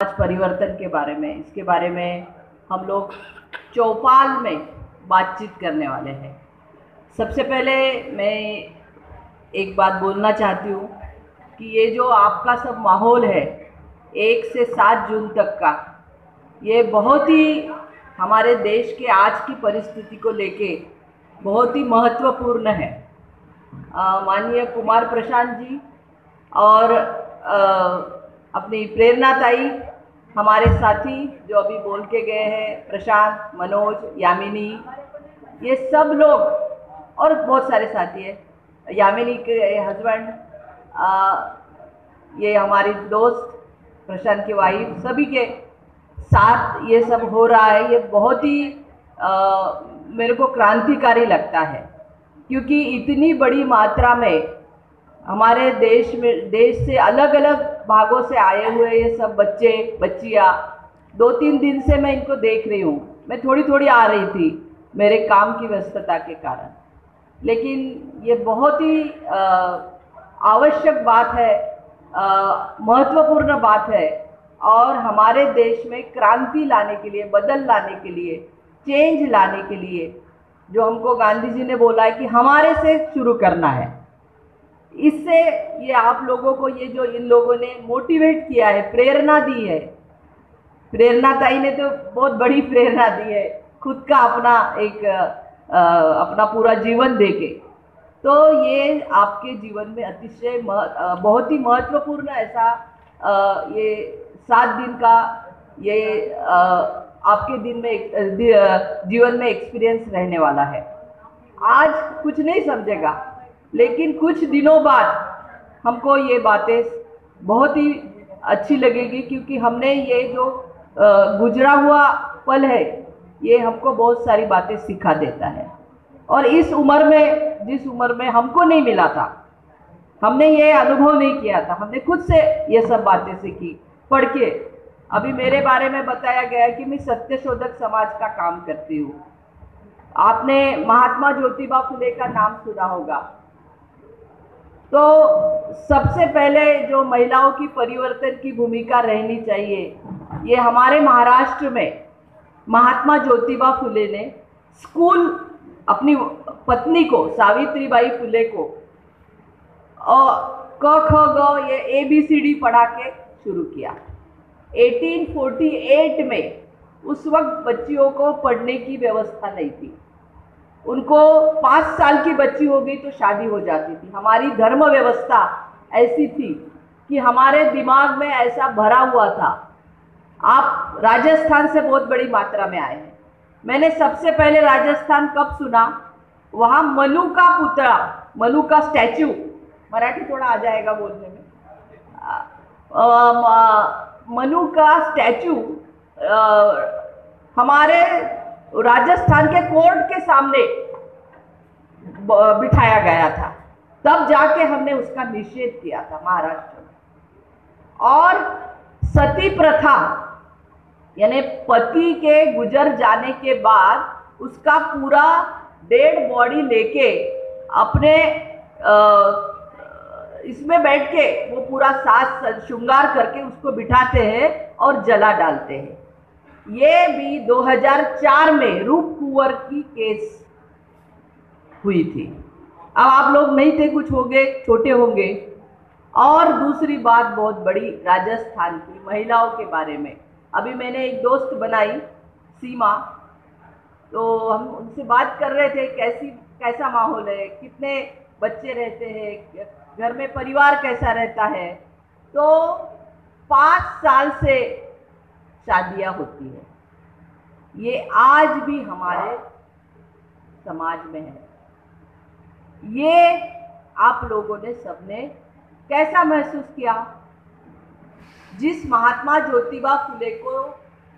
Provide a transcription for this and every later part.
समाज परिवर्तन के बारे में, इसके बारे में हम लोग चौपाल में बातचीत करने वाले हैं। सबसे पहले मैं एक बात बोलना चाहती हूँ कि ये जो आपका सब माहौल है 1 से 7 जून तक का, ये बहुत ही हमारे देश के आज की परिस्थिति को लेके बहुत ही महत्वपूर्ण है। माननीय कुमार प्रशांत जी और अपनी प्रेरणा ताई, हमारे साथी जो अभी बोल के गए हैं, प्रशांत, मनोज, यामिनी, ये सब लोग और बहुत सारे साथी हैं, यामिनी के हस्बैंड, ये हमारी दोस्त प्रशांत की वाइफ, सभी के साथ ये सब हो रहा है। ये बहुत ही मेरे को क्रांतिकारी लगता है, क्योंकि इतनी बड़ी मात्रा में हमारे देश से अलग अलग भागों से आए हुए ये सब बच्चे बच्चियाँ, 2-3 दिन से मैं इनको देख रही हूँ। मैं थोड़ी थोड़ी आ रही थी मेरे काम की व्यस्तता के कारण, लेकिन ये बहुत ही आवश्यक बात है, महत्वपूर्ण बात है, और हमारे देश में क्रांति लाने के लिए, बदल लाने के लिए, चेंज लाने के लिए, जो हमको गांधी जी ने बोला है कि हमारे से शुरू करना है। इससे ये आप लोगों को, ये जो इन लोगों ने मोटिवेट किया है, प्रेरणा दी है, प्रेरणा ताई ने तो बहुत बड़ी प्रेरणा दी है, खुद का अपना एक अपना पूरा जीवन देके। तो ये आपके जीवन में अतिशय बहुत ही महत्वपूर्ण ऐसा ये 7 दिन का ये आपके दिन में जीवन में एक्सपीरियंस रहने वाला है। आज कुछ नहीं समझेगा, लेकिन कुछ दिनों बाद हमको ये बातें बहुत ही अच्छी लगेगी, क्योंकि हमने ये जो गुजरा हुआ पल है, ये हमको बहुत सारी बातें सिखा देता है। और इस उम्र में, जिस उम्र में हमको नहीं मिला था, हमने ये अनुभव नहीं किया था, हमने खुद से ये सब बातें सीखी पढ़ के। अभी मेरे बारे में बताया गया कि मैं सत्यशोधक समाज का काम करती हूँ। आपने महात्मा ज्योतिबा फुले का नाम सुना होगा। तो सबसे पहले जो महिलाओं की परिवर्तन की भूमिका रहनी चाहिए, ये हमारे महाराष्ट्र में महात्मा ज्योतिबा फुले ने स्कूल अपनी पत्नी को, सावित्रीबाई फुले को, और क ख ग ये ABCD पढ़ा के शुरू किया 1848 में। उस वक्त बच्चियों को पढ़ने की व्यवस्था नहीं थी, उनको 5 साल की बच्ची हो गई तो शादी हो जाती थी। हमारी धर्म व्यवस्था ऐसी थी कि हमारे दिमाग में ऐसा भरा हुआ था। आप राजस्थान से बहुत बड़ी मात्रा में आए हैं। मैंने सबसे पहले राजस्थान कब सुना, वहाँ मनु का पुतला, मनु का स्टैचू, मराठी थोड़ा आ जाएगा बोलने में, मनु का स्टैचू हमारे राजस्थान के कोर्ट के सामने बिठाया गया था। तब जाके हमने उसका निषेध किया था महाराष्ट्र में। और सती प्रथा, यानी पति के गुजर जाने के बाद उसका पूरा डेड बॉडी लेके अपने इसमें बैठ के वो पूरा साज श्रृंगार करके उसको बिठाते हैं और जला डालते हैं। ये भी 2004 में रूप कुंवर की केस हुई थी। अब आप लोग नहीं थे, कुछ होंगे, छोटे होंगे। और दूसरी बात बहुत बड़ी, राजस्थान की महिलाओं के बारे में अभी मैंने एक दोस्त बनाई, सीमा, तो हम उनसे बात कर रहे थे कैसा माहौल है, कितने बच्चे रहते हैं, घर में परिवार कैसा रहता है। तो 5 साल से शादियां होती है। ये आज भी हमारे समाज में है। ये आप लोगों ने सबने कैसा महसूस किया? जिस महात्मा ज्योतिबा फुले को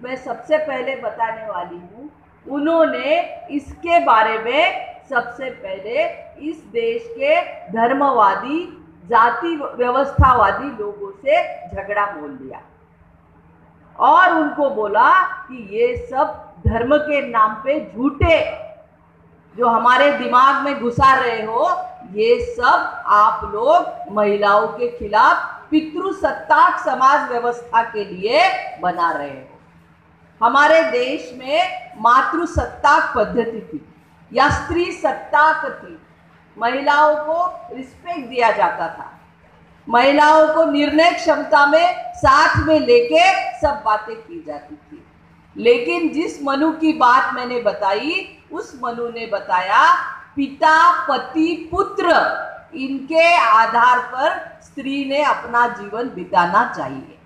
मैं सबसे पहले बताने वाली हूँ, उन्होंने इसके बारे में सबसे पहले इस देश के धर्मवादी, जाति व्यवस्थावादी लोगों से झगड़ा मोल लिया और उनको बोला कि ये सब धर्म के नाम पे झूठे जो हमारे दिमाग में घुसा रहे हो, ये सब आप लोग महिलाओं के खिलाफ पितृसत्ताक समाज व्यवस्था के लिए बना रहे हो। हमारे देश में मातृसत्ताक पद्धति थी या स्त्री सत्ताक थी। महिलाओं को रिस्पेक्ट दिया जाता था, महिलाओं को निर्णय क्षमता में साथ में लेके सब बातें की जाती थी। लेकिन जिस मनु की बात मैंने बताई, उस मनु ने बताया पिता पति पुत्र इनके आधार पर स्त्री ने अपना जीवन बिताना चाहिए।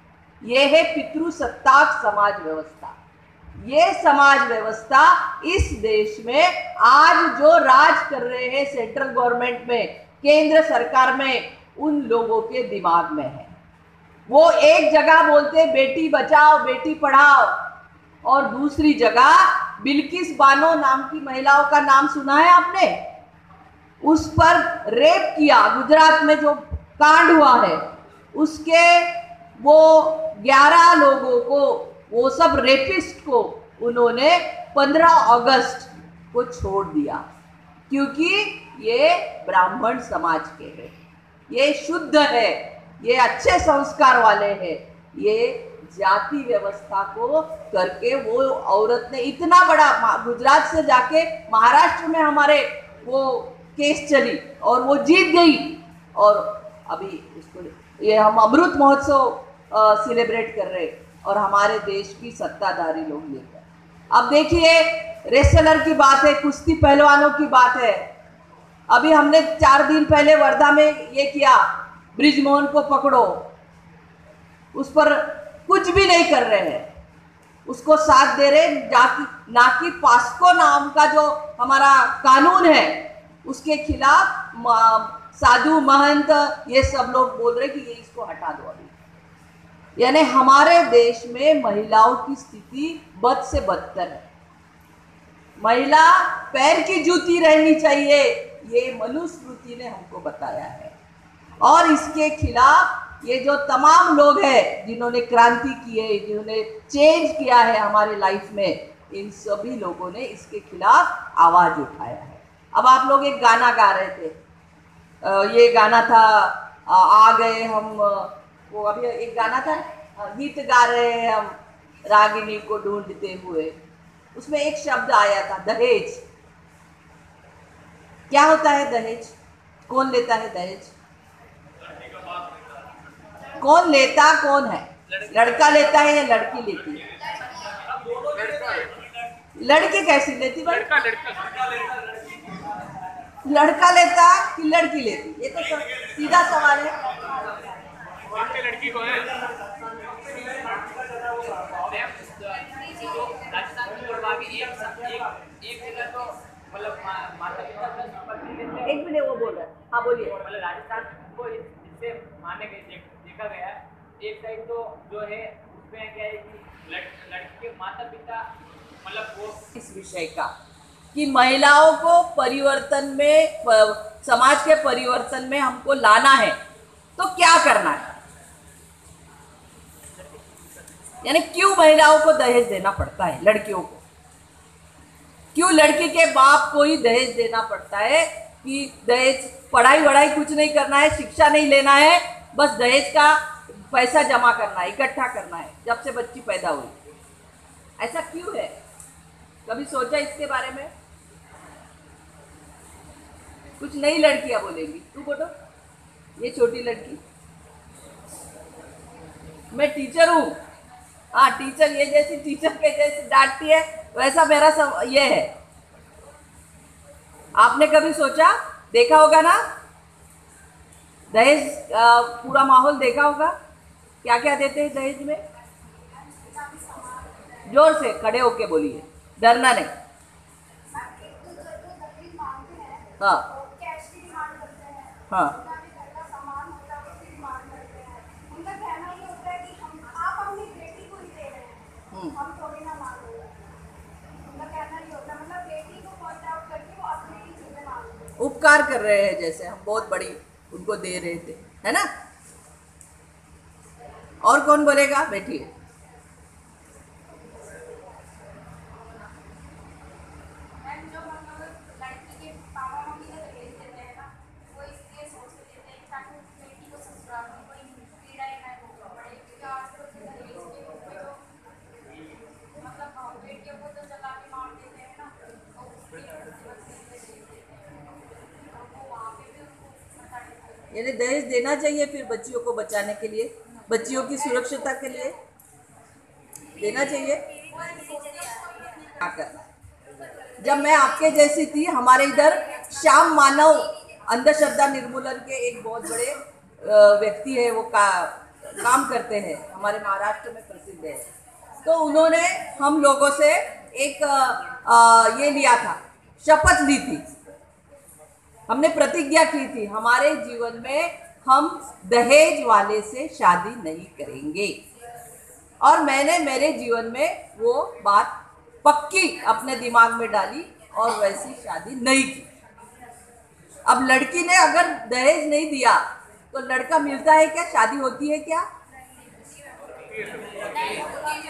यह है पितृसत्ताक समाज व्यवस्था। ये समाज व्यवस्था इस देश में आज जो राज कर रहे हैं सेंट्रल गवर्नमेंट में, केंद्र सरकार में, उन लोगों के दिमाग में है। वो एक जगह बोलते बेटी बचाओ बेटी पढ़ाओ, और दूसरी जगह बिल्किस बानो नाम की महिलाओं का नाम सुना है आपने? उस पर रेप किया, गुजरात में जो कांड हुआ है, उसके वो 11 लोगों को, वो सब रेपिस्ट को उन्होंने 15 अगस्त को छोड़ दिया, क्योंकि ये ब्राह्मण समाज के हैं, ये शुद्ध है, ये अच्छे संस्कार वाले हैं। ये जाति व्यवस्था को करके वो औरत ने इतना बड़ा, गुजरात से जाके महाराष्ट्र में हमारे वो केस चली और वो जीत गई, और अभी इसको ये हम अमृत महोत्सव सेलिब्रेट कर रहे और हमारे देश की सत्ताधारी लोग लेकर। अब देखिए रेसलर की बात है, कुश्ती पहलवानों की बात है। अभी हमने 4 दिन पहले वर्धा में ये किया, ब्रिजमोहन को पकड़ो, उस पर कुछ भी नहीं कर रहे हैं, उसको साथ दे रहे, ना कि पास्को नाम का जो हमारा कानून है उसके खिलाफ साधु महंत ये सब लोग बोल रहे कि ये इसको हटा दो अभी। यानी हमारे देश में महिलाओं की स्थिति बद से बदतर है। महिला पैर की जूती रहनी चाहिए, ये मनुस्मृति ने हमको बताया है। और इसके खिलाफ ये जो तमाम लोग हैं जिन्होंने क्रांति की है, जिन्होंने चेंज किया है हमारे लाइफ में, इन सभी लोगों ने इसके खिलाफ आवाज उठाया है। अब आप लोग एक गाना गा रहे थे, ये गाना था आ गए हम, वो अभी एक गाना था, गीत गा रहे हैं हम रागिनी को ढूंढते हुए, उसमें एक शब्द आया था दहेज। क्या होता है दहेज? कौन लेता है दहेज? कौन लेता कौन है? लड़का लेता है या लड़की लेती है? लड़की कैसी लेती भाई? लड़का लेता कि लड़की लेती? ये तो सीधा सवाल है। लड़की को है एक मिनट, वो बोल रहा है। हाँ बोलिए। मतलब राजस्थान को इससे माने गए, देखा गया एक साइड तो जो है उसमें क्या है कि लड़की के माता पिता मतलब वो इस विषय का कि महिलाओं को परिवर्तन में, समाज के परिवर्तन में हमको लाना है तो क्या करना है, यानी क्यों महिलाओं को दहेज देना पड़ता है, लड़कियों को क्यों लड़की के बाप को ही दहेज देना पड़ता है कि दहेज, पढ़ाई वढ़ाई कुछ नहीं करना है, शिक्षा नहीं लेना है, बस दहेज का पैसा जमा करना है, इकट्ठा करना है जब से बच्ची पैदा हुई। ऐसा क्यों है? कभी सोचा इसके बारे में? कुछ नई लड़कियां बोलेंगी, तू बोलो। ये छोटी लड़की, मैं टीचर हूँ, हाँ टीचर, ये जैसी टीचर के जैसे डांटती है वैसा मेरा सब ये है। आपने कभी सोचा, देखा होगा ना दहेज, पूरा माहौल देखा होगा, क्या क्या देते हैं दहेज में? जोर से खड़े होके बोलिए, डरना नहीं। हाँ हाँ उपकार कर रहे हैं, जैसे हम बहुत बड़ी उनको दे रहे थे, है ना? और कौन बोलेगा? बैठिए। यानी दहेज देना चाहिए फिर बच्चियों को बचाने के लिए, बच्चियों की सुरक्षितता के लिए देना चाहिए। क्या करना है? जब मैं आपके जैसी थी, हमारे इधर श्याम मानव अंधश्रद्धा निर्मूलन के एक बहुत बड़े व्यक्ति है, वो काम करते हैं, हमारे महाराष्ट्र में प्रसिद्ध है। तो उन्होंने हम लोगों से एक ये लिया था, शपथ ली थी, हमने प्रतिज्ञा की थी, हमारे जीवन में हम दहेज वाले से शादी नहीं करेंगे। और मैंने मेरे जीवन में वो बात पक्की अपने दिमाग में डाली और वैसी शादी नहीं की। अब लड़की ने अगर दहेज नहीं दिया तो लड़का मिलता है क्या? शादी होती है क्या?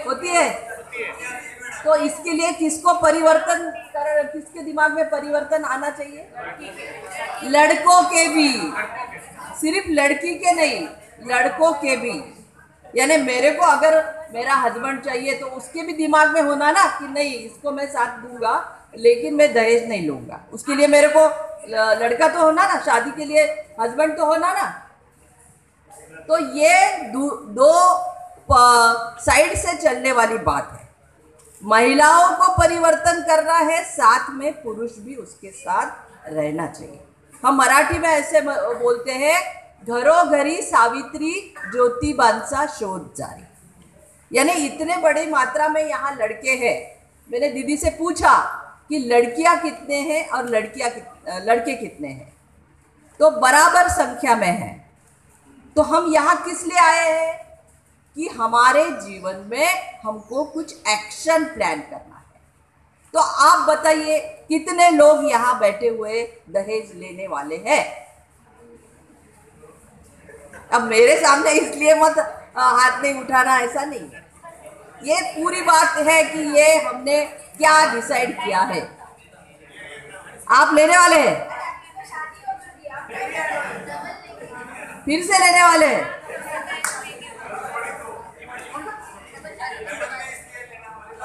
होती है। तो इसके लिए किसको किसके दिमाग में परिवर्तन आना चाहिए? लड़कों के भी, सिर्फ लड़की के नहीं, लड़कों के भी। यानी मेरे को अगर मेरा हस्बैंड चाहिए तो उसके भी दिमाग में होना ना कि नहीं, इसको मैं साथ दूंगा लेकिन मैं दहेज नहीं लूंगा। उसके लिए मेरे को लड़का तो होना ना, शादी के लिए हस्बैंड तो होना ना। तो ये दो साइड से चलने वाली बात है। महिलाओं को परिवर्तन करना है, साथ में पुरुष भी उसके साथ रहना चाहिए। हम मराठी में ऐसे बोलते हैं, घरोघरी सावित्री ज्योतिबांचा शोध जारी। यानी इतने बड़ी मात्रा में यहाँ लड़के हैं। मैंने दीदी से पूछा कि लड़कियां कितने हैं और लड़के कितने हैं, तो बराबर संख्या में हैं। तो हम यहाँ किस लिए आए हैं कि हमारे जीवन में हमको कुछ एक्शन प्लान करना है। तो आप बताइए कितने लोग यहाँ बैठे हुए दहेज लेने वाले हैं? अब मेरे सामने इसलिए मत हाथ नहीं उठाना, ऐसा नहीं है। ये पूरी बात है कि ये हमने क्या डिसाइड किया है। आप लेने वाले हैं? फिर से लेने वाले हैं?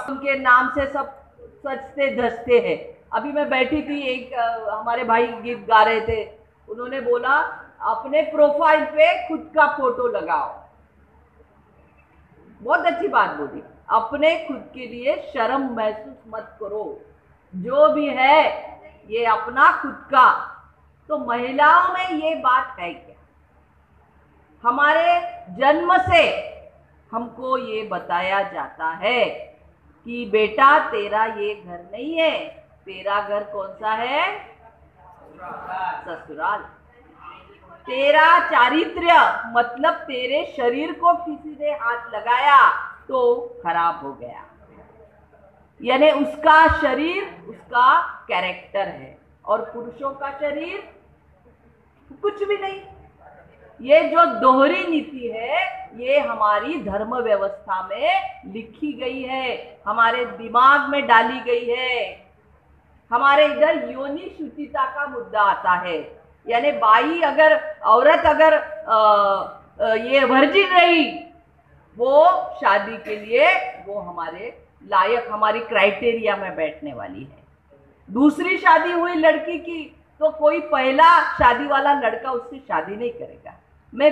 उनके नाम से सब सजते धजते हैं। अभी मैं बैठी थी, एक हमारे भाई गीत गा रहे थे, उन्होंने बोला अपने प्रोफाइल पे खुद का फोटो लगाओ। बहुत अच्छी बात बोली। अपने खुद के लिए शर्म महसूस मत करो, जो भी है ये अपना खुद का। तो महिलाओं में ये बात है क्या? हमारे जन्म से हमको ये बताया जाता है कि बेटा तेरा ये घर नहीं है, तेरा घर कौन सा है? ससुराल। तेरा चारित्र्य मतलब तेरे शरीर को किसी ने हाथ लगाया तो खराब हो गया। यानी उसका शरीर उसका कैरेक्टर है, और पुरुषों का शरीर कुछ भी नहीं। ये जो दोहरी नीति है ये हमारी धर्म व्यवस्था में लिखी गई है, हमारे दिमाग में डाली गई है। हमारे इधर योनि शुचिता का मुद्दा आता है। यानी बाई अगर औरत अगर ये वर्जिन रही, वो शादी के लिए वो हमारे लायक, हमारी क्राइटेरिया में बैठने वाली है। दूसरी शादी हुई लड़की की तो कोई पहला शादी वाला लड़का उससे शादी नहीं करेगा। मैं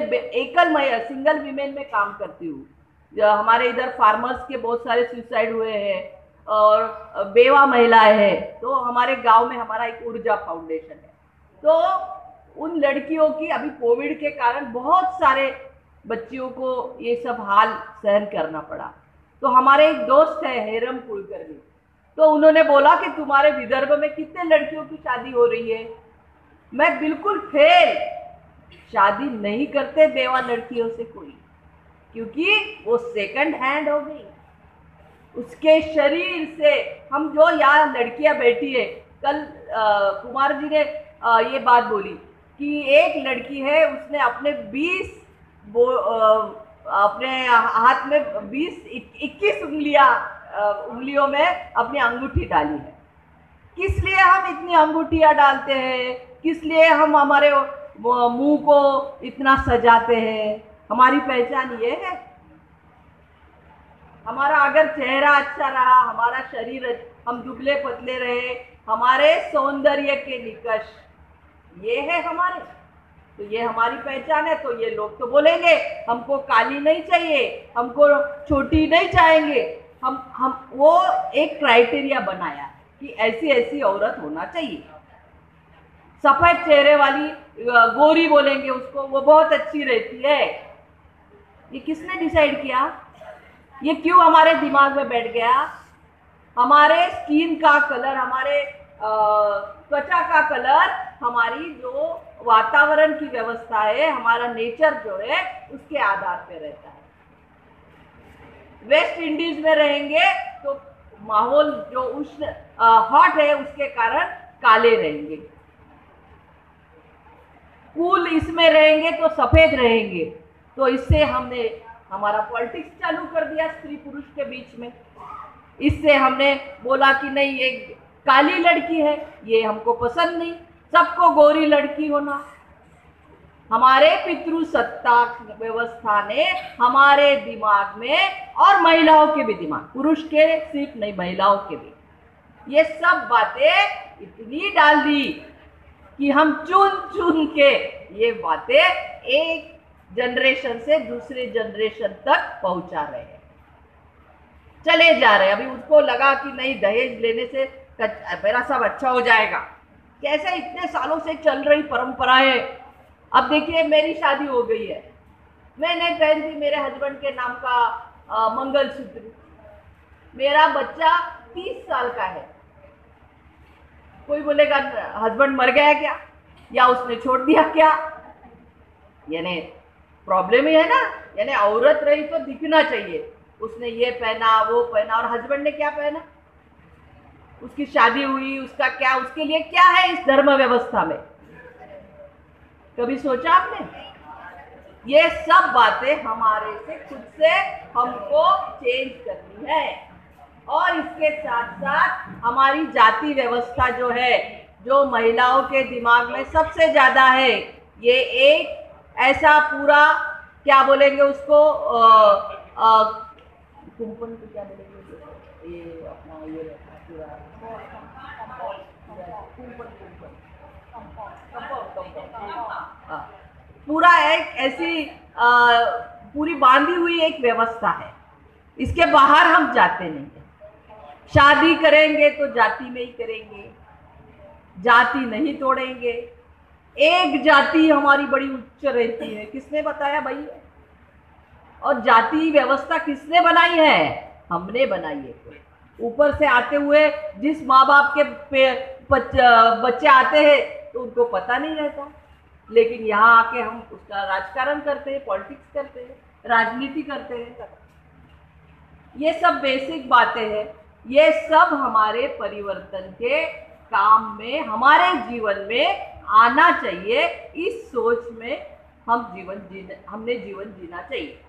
सिंगल विमेन में काम करती हूँ। हमारे इधर फार्मर्स के बहुत सारे सुसाइड हुए हैं और बेवा महिलाएं हैं। तो हमारे गांव में हमारा एक ऊर्जा फाउंडेशन है। तो उन लड़कियों की अभी कोविड के कारण बहुत सारे बच्चियों को ये सब हाल सहन करना पड़ा। तो हमारे एक दोस्त है हेरम कुलकर्णी, तो उन्होंने बोला कि तुम्हारे विदर्भ में कितने लड़कियों की शादी हो रही है? मैं बिल्कुल फेल, शादी नहीं करते बेवा लड़कियों से कोई, क्योंकि वो सेकंड हैंड हो गई। उसके शरीर से हम जो यहाँ लड़कियां बैठी है, कल कुमार जी ने ये बात बोली कि एक लड़की है, उसने अपने 21 हाथ में 21 उंगलियों में अपनी अंगूठी डाली है। किस लिए हम इतनी अंगूठियां डालते हैं? किस लिए हम हमारे मुंह को इतना सजाते हैं? हमारी पहचान ये है। हमारा अगर चेहरा अच्छा रहा, हमारा शरीर, हम दुबले पतले रहे, हमारे सौंदर्य के निकष ये है हमारे। तो ये हमारी पहचान है। तो ये लोग तो बोलेंगे हमको काली नहीं चाहिए, हमको छोटी नहीं चाहेंगे, हम वो एक क्राइटेरिया बनाया कि ऐसी ऐसी औरत होना चाहिए। सफेद चेहरे वाली गोरी बोलेंगे उसको, वो बहुत अच्छी रहती है। ये किसने डिसाइड किया? ये क्यों हमारे दिमाग में बैठ गया? हमारे स्किन का कलर, हमारे त्वचा का कलर, हमारी जो वातावरण की व्यवस्था है, हमारा नेचर जो है उसके आधार पे रहता है। वेस्ट इंडीज में रहेंगे तो माहौल जो उष्ण हॉट है उसके कारण काले रहेंगे। कूल इसमें रहेंगे तो सफेद रहेंगे। तो इससे हमने हमारा पॉलिटिक्स चालू कर दिया स्त्री पुरुष के बीच में। इससे हमने बोला कि नहीं, ये काली लड़की है, ये हमको पसंद नहीं, सबको गोरी लड़की होना। हमारे पितृसत्ता व्यवस्था ने हमारे दिमाग में, और महिलाओं के भी दिमाग, पुरुष के सिर्फ नहीं महिलाओं के भी, ये सब बातें इतनी डाल दी कि हम चुन चुन के ये बातें एक जनरेशन से दूसरे जनरेशन तक पहुंचा रहे हैं, चले जा रहे हैं। अभी उसको लगा कि नहीं, दहेज लेने से मेरा सब अच्छा हो जाएगा। कैसे इतने सालों से चल रही परंपरा है। अब देखिए मेरी शादी हो गई है, मैंने पहन दी मेरे हस्बैंड के नाम का मंगलसूत्र, मेरा बच्चा 30 साल का है। कोई बोलेगा हस्बैंड मर गया क्या, या उसने छोड़ दिया क्या? यानी प्रॉब्लम ही है ना। यानी औरत रही तो दिखना चाहिए, उसने ये पहना वो पहना, और हस्बैंड ने क्या पहना, उसकी शादी हुई, उसका क्या, उसके लिए क्या है इस धर्म व्यवस्था में? कभी सोचा आपने? ये सब बातें हमारे से खुद से हमको चेंज करनी है। और इसके साथ साथ हमारी जाति व्यवस्था जो है, जो महिलाओं के दिमाग में सबसे ज्यादा है, ये एक ऐसा पूरा, क्या बोलेंगे उसको, कुंपन को क्या बोलेंगे, ये अपना ये रहता है पूरा पूरा एक ऐसी पूरी बांधी हुई एक व्यवस्था है। इसके बाहर हम जाते नहीं है। शादी करेंगे तो जाति में ही करेंगे, जाति नहीं तोड़ेंगे। एक जाति हमारी बड़ी उच्च रहती है, किसने बताया भाई? और जाति व्यवस्था किसने बनाई है? हमने बनाई है। ऊपर से आते हुए जिस माँ बाप के बच्चे आते हैं तो उनको पता नहीं रहता, लेकिन यहाँ आके हम उसका राजकारण करते हैं, पॉलिटिक्स करते हैं, राजनीति करते हैं। ये सब बेसिक बातें हैं। ये सब हमारे परिवर्तन के काम में, हमारे जीवन में आना चाहिए। इस सोच में हमने जीवन जीना चाहिए,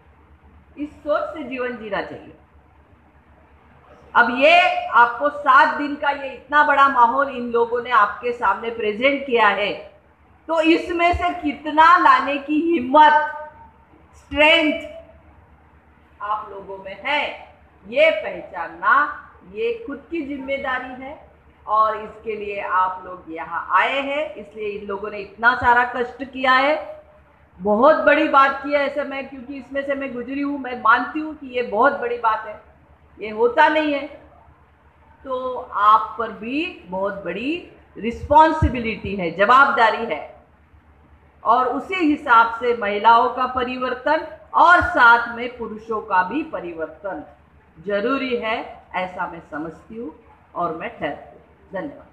इस सोच से जीवन जीना चाहिए। अब ये आपको 7 दिन का ये इतना बड़ा माहौल इन लोगों ने आपके सामने प्रेजेंट किया है, तो इसमें से कितना लाने की हिम्मत, स्ट्रेंथ आप लोगों में है, ये पहचानना ये खुद की जिम्मेदारी है। और इसके लिए आप लोग यहाँ आए हैं, इसलिए इन लोगों ने इतना सारा कष्ट किया है। बहुत बड़ी बात की है ऐसे मैं, क्योंकि इसमें से मैं गुजरी हूँ, मैं मानती हूँ कि ये बहुत बड़ी बात है, ये होता नहीं है। तो आप पर भी बहुत बड़ी रिस्पॉन्सिबिलिटी है, जवाबदारी है। और उसी हिसाब से महिलाओं का परिवर्तन और साथ में पुरुषों का भी परिवर्तन जरूरी है, ऐसा मैं समझती हूँ और मैं ठहरती हूँ। धन्यवाद।